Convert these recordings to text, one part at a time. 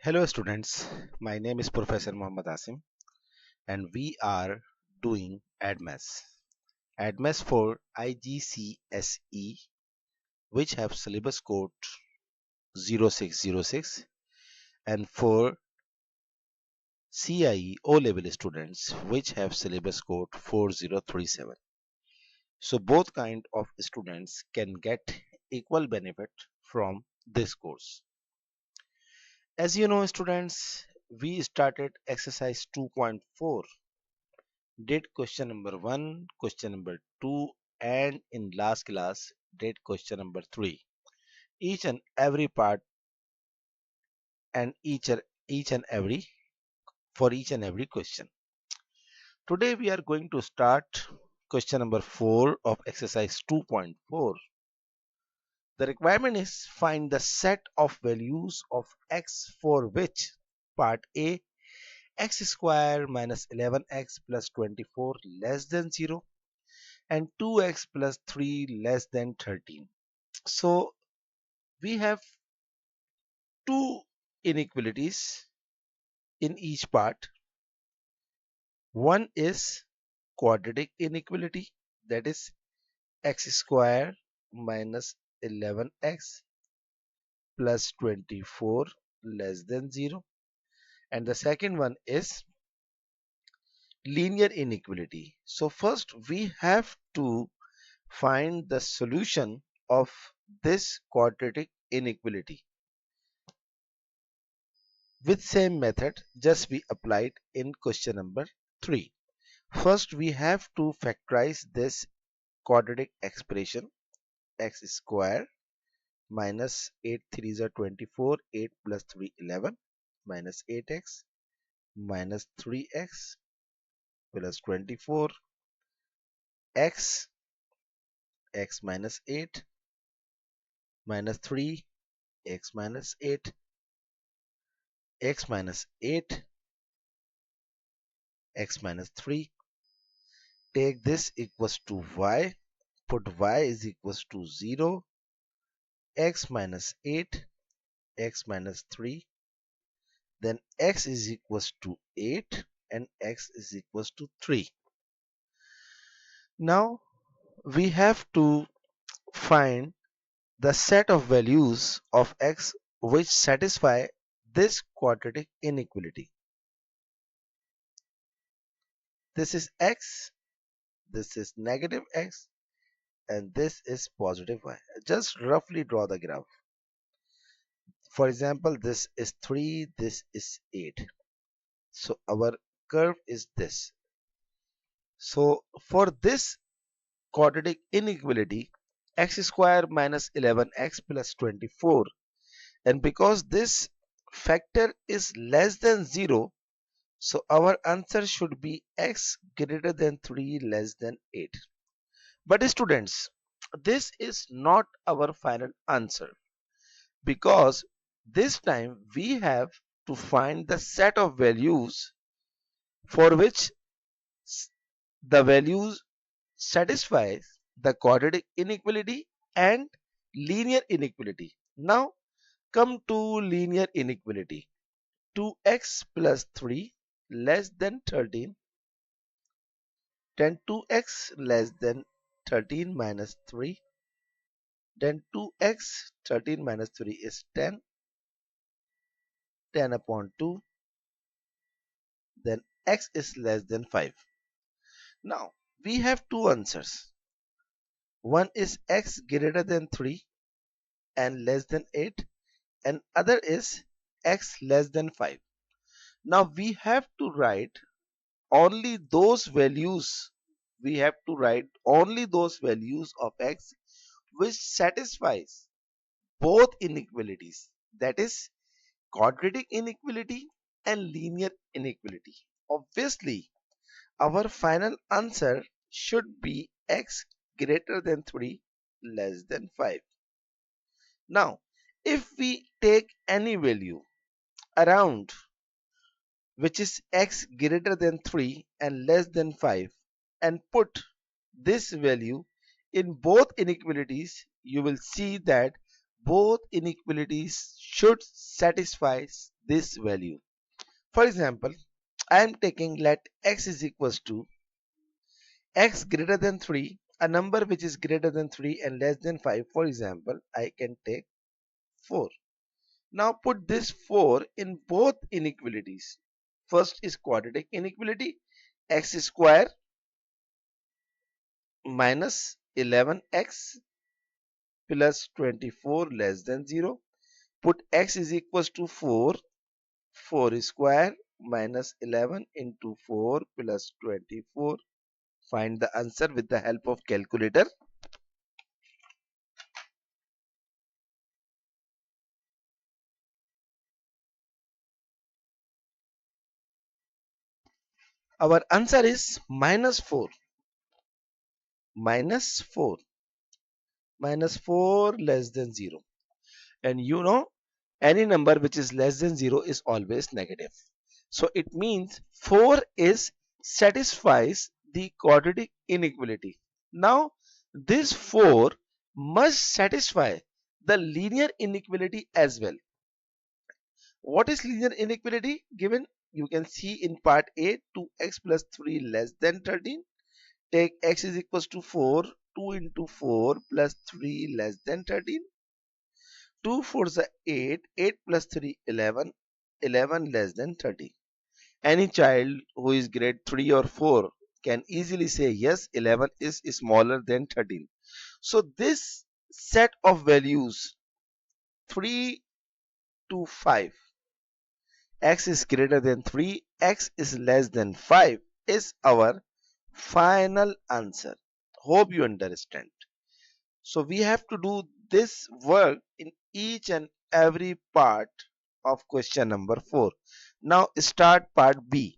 Hello students, my name is Professor Muhammad Asim and we are doing ADMAS. ADMAS for Igcse, which have syllabus code 0606, and for CIE O-level students which have syllabus code 4037. So both kind of students can get equal benefit from this course. As you know students, we started exercise 2.4, did question number 1, question number 2, and in last class did question number 3. Each and every part and each and every for each and every question. Today we are going to start question number 4 of exercise 2.4. The requirement is find the set of values of x for which part A x square minus 11x plus 24 less than 0 and 2x plus 3 less than 13. So we have two inequalities in each part. One is quadratic inequality, that is x square minus 11x plus 24 less than 0, and the second one is linear inequality. So first we have to find the solution of this quadratic inequality, with same method just be applied in question number 3. First we have to factorize this quadratic expression x square minus 8 3s are 24, 8 plus 3 11, minus 8x minus 3x plus 24, x x minus 8 minus 3 x minus 8 x minus 8 x minus 3. Take this equals to y, put y is equals to 0, x minus 8 x minus 3, then x is equals to 8 and x is equals to 3. Now we have to find the set of values of x which satisfy this quadratic inequality. This is x, this is negative x, and this is positive y. Just roughly draw the graph. For example, this is 3, this is 8. So our curve is this. So for this quadratic inequality, x square minus 11x plus 24, and because this factor is less than 0, so our answer should be x greater than 3 less than 8. But students, this is not our final answer, because this time we have to find the set of values for which the values satisfies the quadratic inequality and linear inequality. Now come to linear inequality. 2x plus 3 less than 13, then 2x less than 13 minus 3, then 2x 13 minus 3 is 10, 10 upon 2, then x is less than 5. Now we have two answers. One is x greater than 3 and less than 8, and other is x less than 5. Now we have to write only those values, we have to write only those values of x which satisfies both inequalities, that is quadratic inequality and linear inequality. Obviously our final answer should be x greater than 3 less than 5. Now if we take any value around which is x greater than 3 and less than 5 and put this value in both inequalities, you will see that both inequalities should satisfy this value. For example, I am taking let x is equals to x greater than 3, a number which is greater than 3 and less than 5. For example, I can take 4. Now put this 4 in both inequalities. First is quadratic inequality, x square minus 11x plus 24 less than 0. Put x is equals to 4, 4 square minus 11 into 4 plus 24. Find the answer with the help of calculator. Our answer is minus 4. Minus 4. Minus 4 less than 0. And you know, any number which is less than 0 is always negative. So it means 4 is satisfies the quadratic inequality. Now this 4 must satisfy the linear inequality as well. What is linear inequality given? You can see in part A, 2x plus 3 less than 13. Take x is equals to 4, 2 into 4 plus 3 less than 13. 2 4s are 8, 8 plus 3 11, 11 less than 30. Any child who is grade 3 or 4 can easily say yes, 11 is smaller than 13. So this set of values 3 to 5, x is greater than 3, x is less than 5 is our final answer. Hope you understand. So we have to do this work in each and every part of question number 4. Now start part B.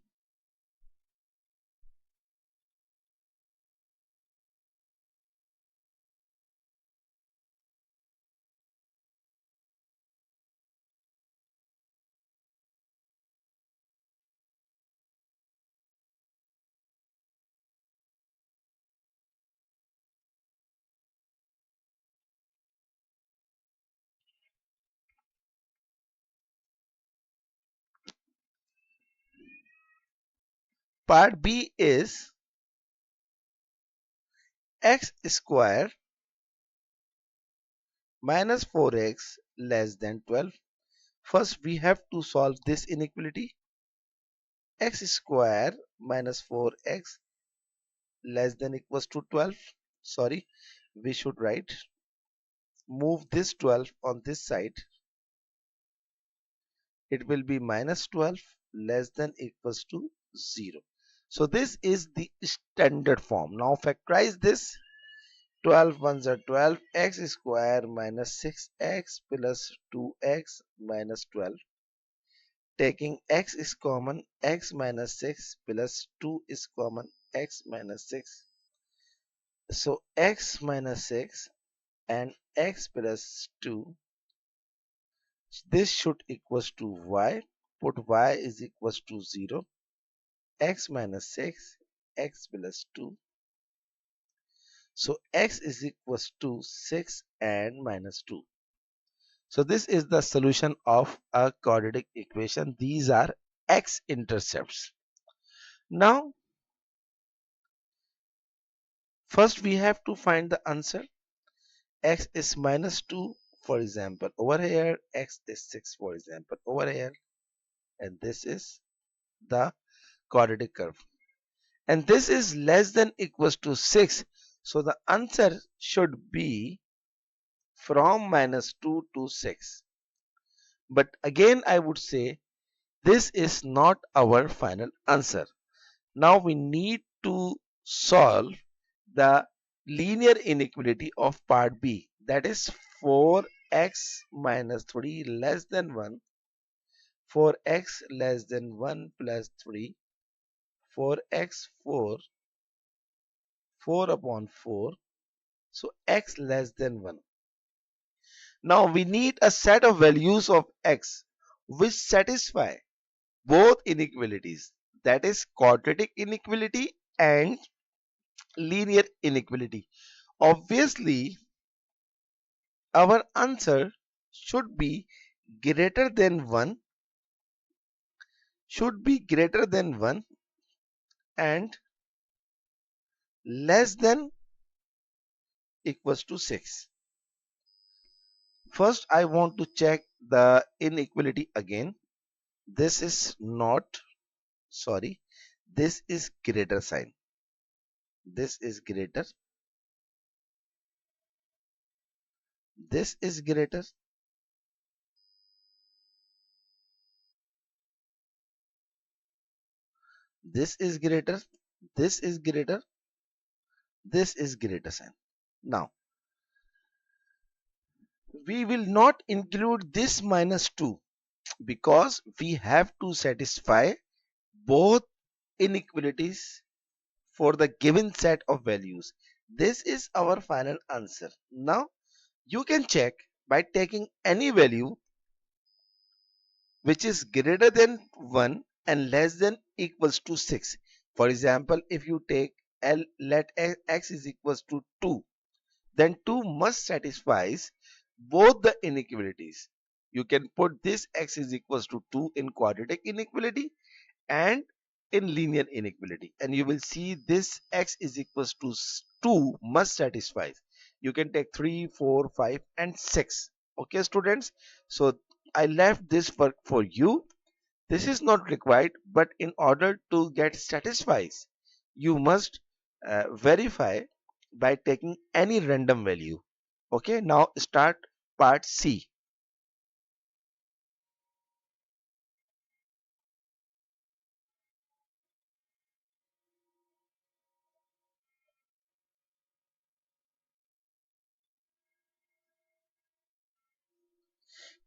Part B is x square minus 4x less than 12. First we have to solve this inequality. X square minus 4x less than equals to 12. Sorry, we should write, move this 12 on this side. It will be minus 12 less than equals to 0. So this is the standard form. Now factorize this. 12 ones are 12, x square minus 6x plus 2x minus 12. Taking x is common, x minus 6 plus 2 is common, x minus 6. So x minus 6 and x plus 2, this should equals to y. Put y is equals to 0, x minus 6, x plus 2. So x is equals to 6 and minus 2. So this is the solution of a quadratic equation. These are x-intercepts. Now, first we have to find the answer. X is minus 2, for example, over here. X is 6, for example, over here. And this is the quadratic curve. And this is less than equals to 6. So the answer should be from minus 2 to 6. But again, I would say this is not our final answer. Now we need to solve the linear inequality of part B, that is 4x minus 3 less than 1, 4x less than 1 plus 3, 4x 4, 4 upon 4, so x less than 1. Now we need a set of values of x which satisfy both inequalities, that is quadratic inequality and linear inequality. Obviously, our answer should be greater than 1 should be greater than 1 and less than equals to 6. First, I want to check the inequality again. This is not, sorry, this is greater sign. This is greater. This is greater. This is greater. This is greater. This is greater sign. Now, we will not include this minus 2 because we have to satisfy both inequalities for the given set of values. This is our final answer. Now, you can check by taking any value which is greater than 1 and less than equals to 6. For example, if you take let x is equals to 2, then 2 must satisfies both the inequalities. You can put this x is equals to 2 in quadratic inequality and in linear inequality, and you will see this x is equals to 2 must satisfy. You can take 3, 4, 5 and 6. Okay students, so I left this work for you. This is not required, but in order to get satisfies, you must verify by taking any random value. Okay, now start part C.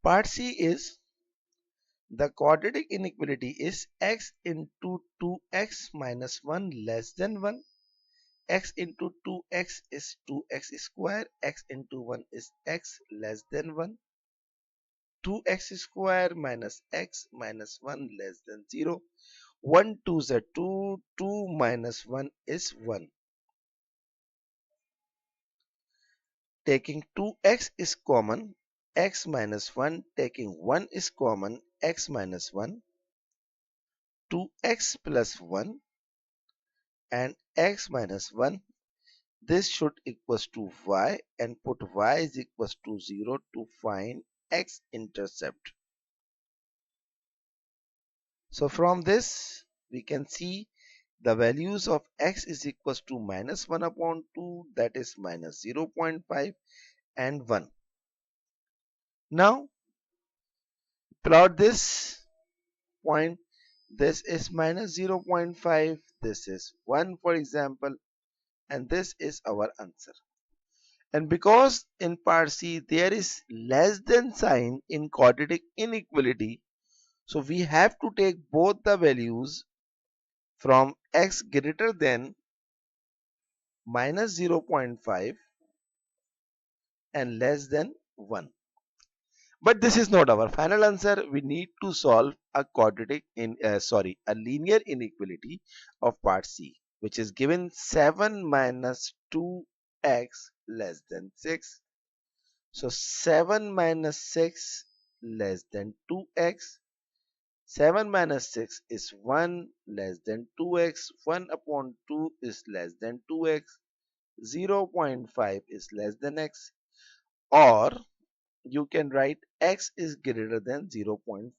Part C is the quadratic inequality is x into 2x minus 1 less than 1. X into 2x is 2x square. X into 1 is x less than 1. 2x square minus x minus 1 less than 0. 1 2 is 2. 2 minus 1 is 1. Taking 2x is common. X minus 1. Taking 1 is common. X minus 1. 2x plus 1 and x minus 1. This should equals to y, and put y is equals to 0 to find x intercept. So from this we can see the values of x is equals to minus 1 upon 2, that is minus 0.5 and 1. Now plot this point. This is minus 0.5, this is 1 for example, and this is our answer. And because in part C there is less than sign in quadratic inequality, so we have to take both the values from x greater than minus 0.5 and less than 1. But this is not our final answer. We need to solve a a linear inequality of part C, which is given 7 minus 2x less than 6. So 7 minus 6 less than 2x. 7 minus 6 is 1 less than 2x. 1 upon 2 is less than 2x. 0.5 is less than x. Or you can write x is greater than 0.5.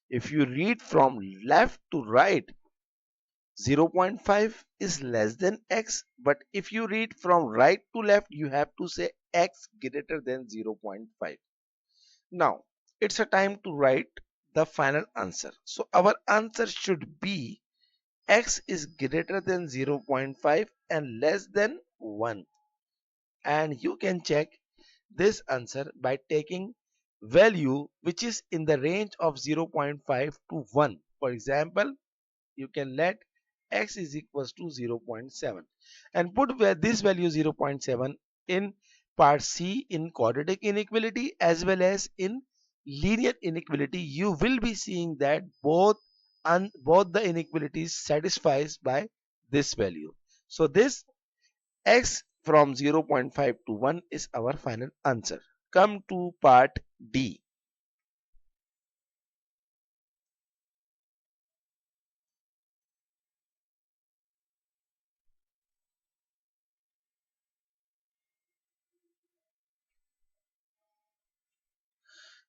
If you read from left to right, 0.5 is less than x. But if you read from right to left, you have to say x greater than 0.5. Now, it's a time to write the final answer. So our answer should be x is greater than 0.5 and less than 1. And you can check this answer by taking value which is in the range of 0.5 to 1. For example, you can let x is equals to 0.7 and put where this value 0.7 in part C in quadratic inequality as well as in linear inequality. You will be seeing that both the inequalities satisfies by this value. So this x from 0.5 to 1 is our final answer. Come to part D.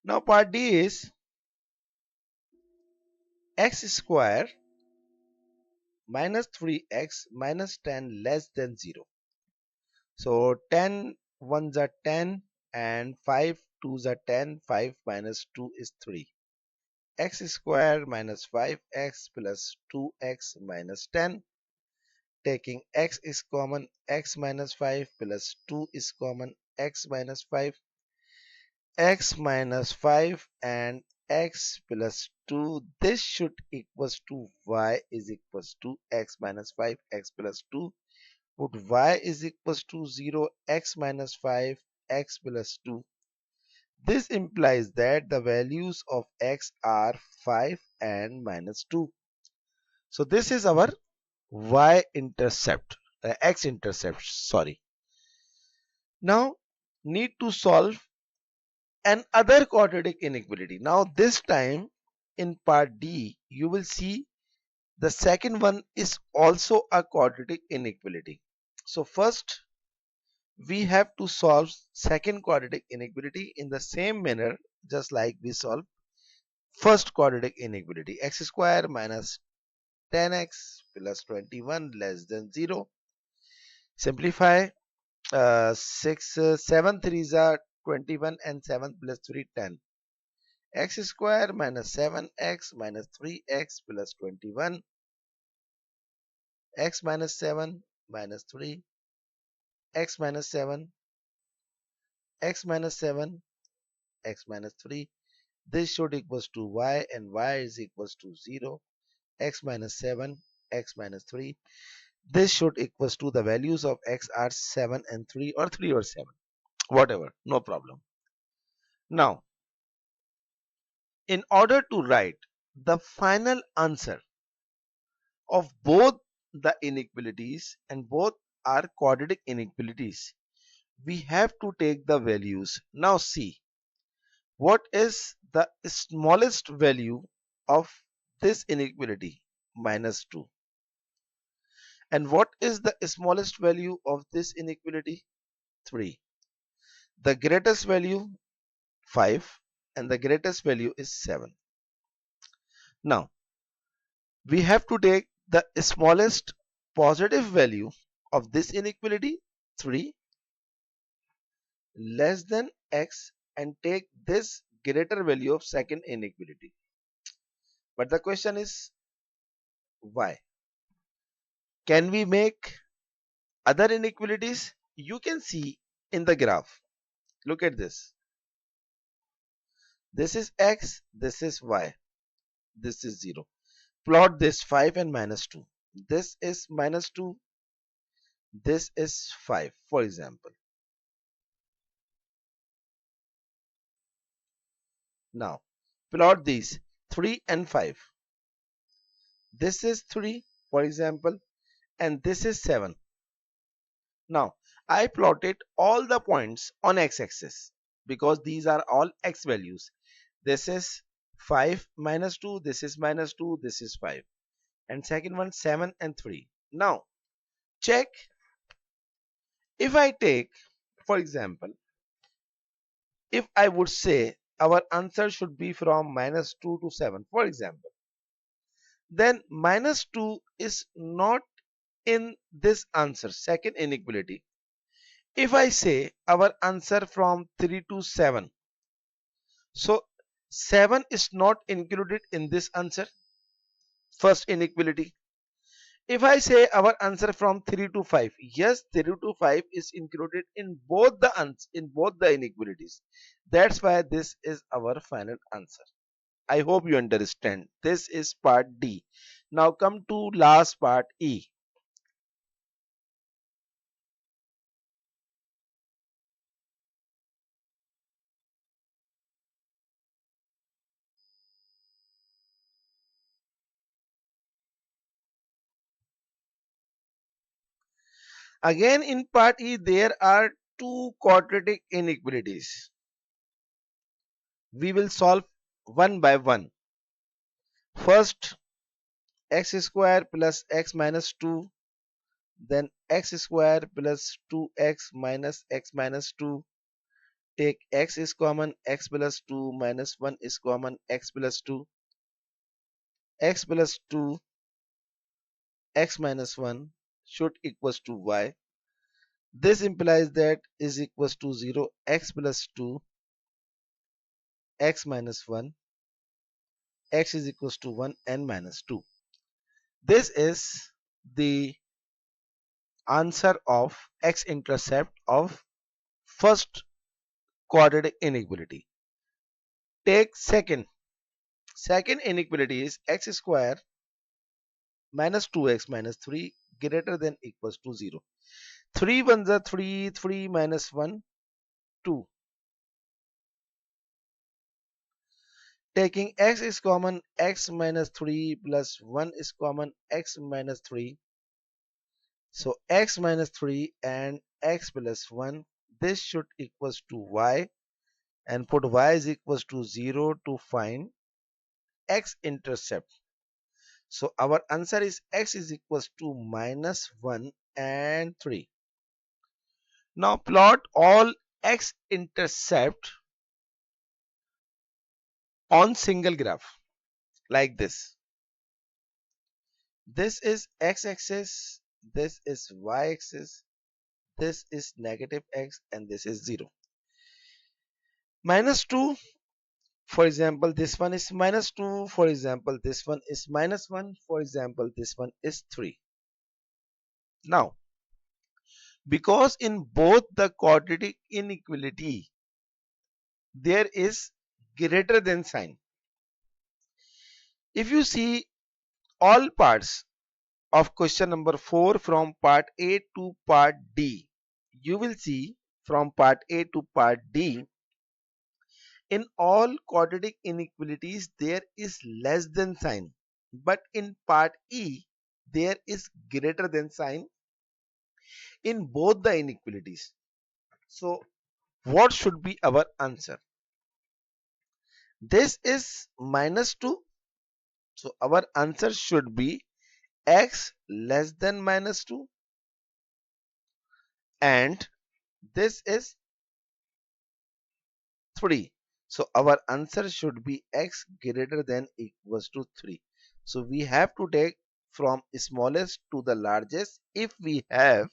Now part D is x square minus 3x minus 10 less than 0. So 10 ones are 10 and 5 twos are 10. 5 minus 2 is 3. X square minus 5x plus 2x minus 10. Taking x is common, x minus 5 plus 2 is common, x minus 5, x minus 5 and x plus 2. This should equals to y is equals to x minus 5, x plus 2. Put y is equals to 0, x minus 5, x plus 2. This implies that the values of x are 5 and minus 2. So this is our y-intercept, x-intercept, sorry. Now need to solve another quadratic inequality. Now this time in part D, you will see the second one is also a quadratic inequality. So first we have to solve second quadratic inequality in the same manner just like we solved first quadratic inequality. X square minus 10x plus 21 less than 0. Simplify. 6 7 threes are 21 and 7 plus 3 10. X square minus 7x minus 3x plus 21. X minus 7 minus 3. X minus 7. X minus 7. X minus 3. This should equals to y and y is equals to 0. X minus 7. X minus 3. This should equals to the values of x are 7 and 3 or 3 or 7. Whatever. No problem. Now, in order to write the final answer of both the inequalities and both are quadratic inequalities, we have to take the values. Now see, what is the smallest value of this inequality? Minus 2. And what is the smallest value of this inequality? 3. The greatest value 5 and the greatest value is 7. Now we have to take the smallest positive value of this inequality 3 less than x and take this greater value of second inequality. But the question is why? Can we make other inequalities? You can see in the graph. Look at this. This is x, this is y, this is 0. Plot this 5 and minus 2. This is minus 2, this is 5, for example. Now, plot these 3 and 5. This is 3, for example, and this is 7. Now, I plotted all the points on x-axis because these are all x values. This is 5 minus 2, this is minus 2, this is 5. And second one 7 and 3. Now, check if I take, for example, if I would say our answer should be from minus 2 to 7, for example, then minus 2 is not in this answer, second inequality. If I say our answer from 3 to 7, so 7 is not included in this answer, first inequality. If I say our answer from 3 to 5, yes, 3 to 5 is included in both the inequalities. That's why this is our final answer. I hope you understand. This is part D. Now come to last part E. Again in part E there are two quadratic inequalities. We will solve one by one. First, x square plus x minus 2, then x square plus 2x minus x minus 2, Take x is common, x plus 2 minus 1 is common, x plus 2, x plus 2, x minus 1 should equals to y. This implies that is equals to 0, x plus 2, x minus 1, x is equals to 1, n minus 2. This is the answer of x-intercept of first quadratic inequality. Take second inequality is x square minus 2x minus 3 greater than equals to 0. 3 ones are 3, 3 minus 1, 2. Taking x is common, x minus 3 plus 1 is common, x minus 3. So x minus 3 and x plus 1, this should equals to y, and put y is equals to 0 to find x-intercept. So our answer is x is equals to minus 1 and 3. Now plot all x-intercept on single graph like this. This is x-axis, this is y-axis, this is negative x, and this is 0. Minus 2, for example, this one is minus 2, for example, this one is minus 1, for example, this one is 3. Now, because in both the quadratic inequality, there is greater than sign. If you see all parts of question number 4 from part A to part D, you will see from part A to part D, in all quadratic inequalities there is less than sign, but in part E there is greater than sign in both the inequalities. So what should be our answer? This is minus 2, so our answer should be x less than minus 2, and this is 3. So our answer should be x greater than equals to 3. So we have to take from smallest to the largest if we have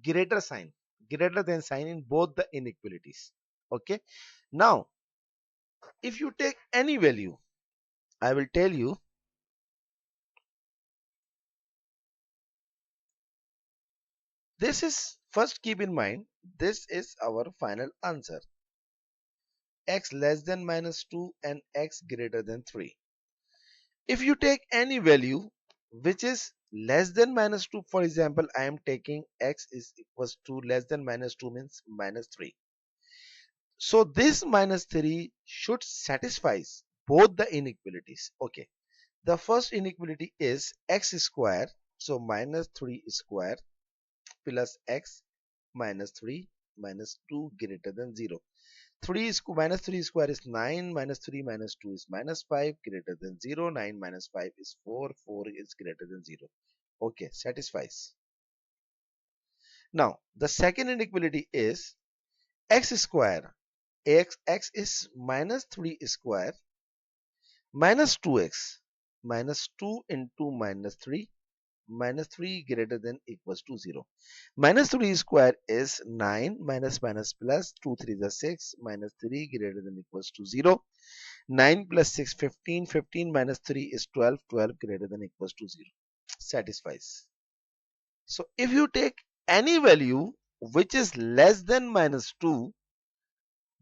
greater sign, greater than sign in both the inequalities. Okay. Now if you take any value, I will tell you, this is, first keep in mind, this is our final answer, x less than minus 2 and x greater than 3. If you take any value which is less than minus 2, for example, I am taking x is equals to less than minus 2 means minus 3. So this minus 3 should satisfy both the inequalities. Okay. The first inequality is x square. So minus 3 square plus x minus 3 minus 2 greater than 0. 3 minus 3 square is 9, minus 3 minus 2 is minus 5 greater than 0, 9 minus 5 is 4, 4 is greater than 0. Okay, satisfies. Now the second inequality is x square. X is minus 3 square minus 2x minus 2 into minus 3 greater than equals to 0. Minus 3 square is 9, minus minus plus 2 3 is 6, minus 3 greater than equals to 0. 9 plus 6 15, 15 minus 3 is 12, 12 greater than equals to 0. Satisfies. So if you take any value which is less than minus 2,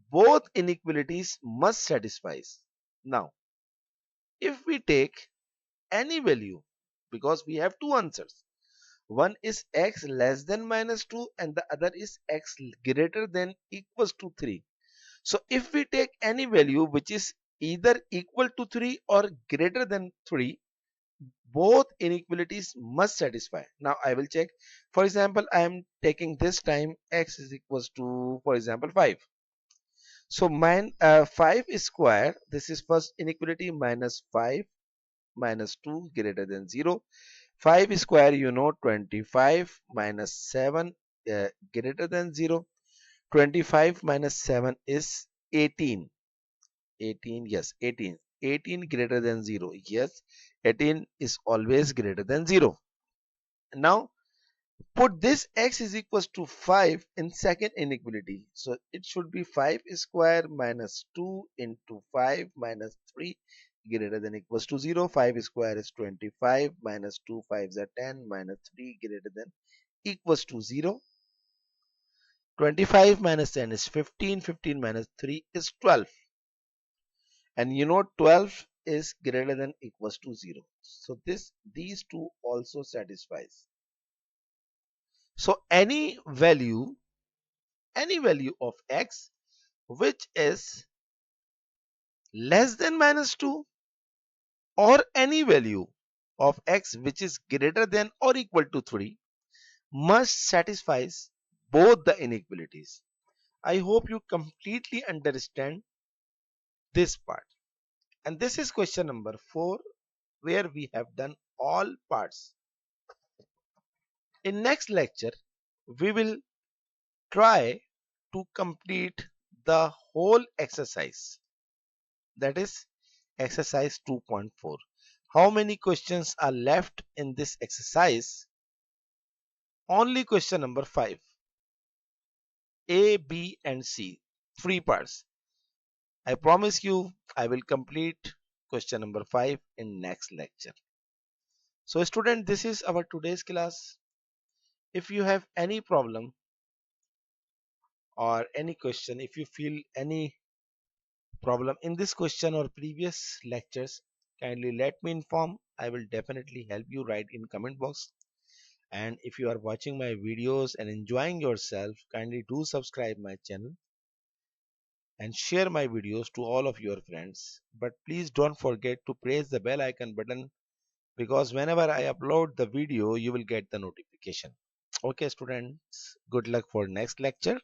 both inequalities must satisfy. Now if we take any value, because we have two answers, one is x less than minus 2 and the other is x greater than equals to 3. So if we take any value which is either equal to 3 or greater than 3, both inequalities must satisfy. Now I will check. For example, I am taking this time x is equals to, for example, 5. So 5 square, this is first inequality, minus 5 minus 2 greater than 0. 5 square, 25 minus 7 greater than 0. 25 minus 7 is 18. 18, yes, 18. 18 greater than 0. Yes, 18 is always greater than 0. Now, put this x is equals to 5 in second inequality. So, it should be 5 square minus 2 into 5 minus 3 greater than equals to 0. 5 square is 25 minus 2 5s are 10 minus 3 greater than equals to 0. 25 minus 10 is 15. 15 minus 3 is 12. And 12 is greater than equals to 0. So these two also satisfies. So any value of x which is less than minus 2, or any value of x which is greater than or equal to 3 must satisfies both the inequalities. I hope you completely understand this part. And this is question number 4, where we have done all parts. In next lecture, we will try to complete the whole exercise. That is exercise 2.4. How many questions are left in this exercise? Only question number 5. A, B and C. 3 parts. I promise you I will complete question number 5 in next lecture. So student, this is our today's class. If you have any problem or any question, if you feel any problem in this question or previous lectures, kindly let me inform. I will definitely help you. Write in comment box. And if you are watching my videos and enjoying yourself, kindly do subscribe my channel and share my videos to all of your friends. But please don't forget to press the bell icon button, because whenever I upload the video you will get the notification. Okay students, good luck for next lecture.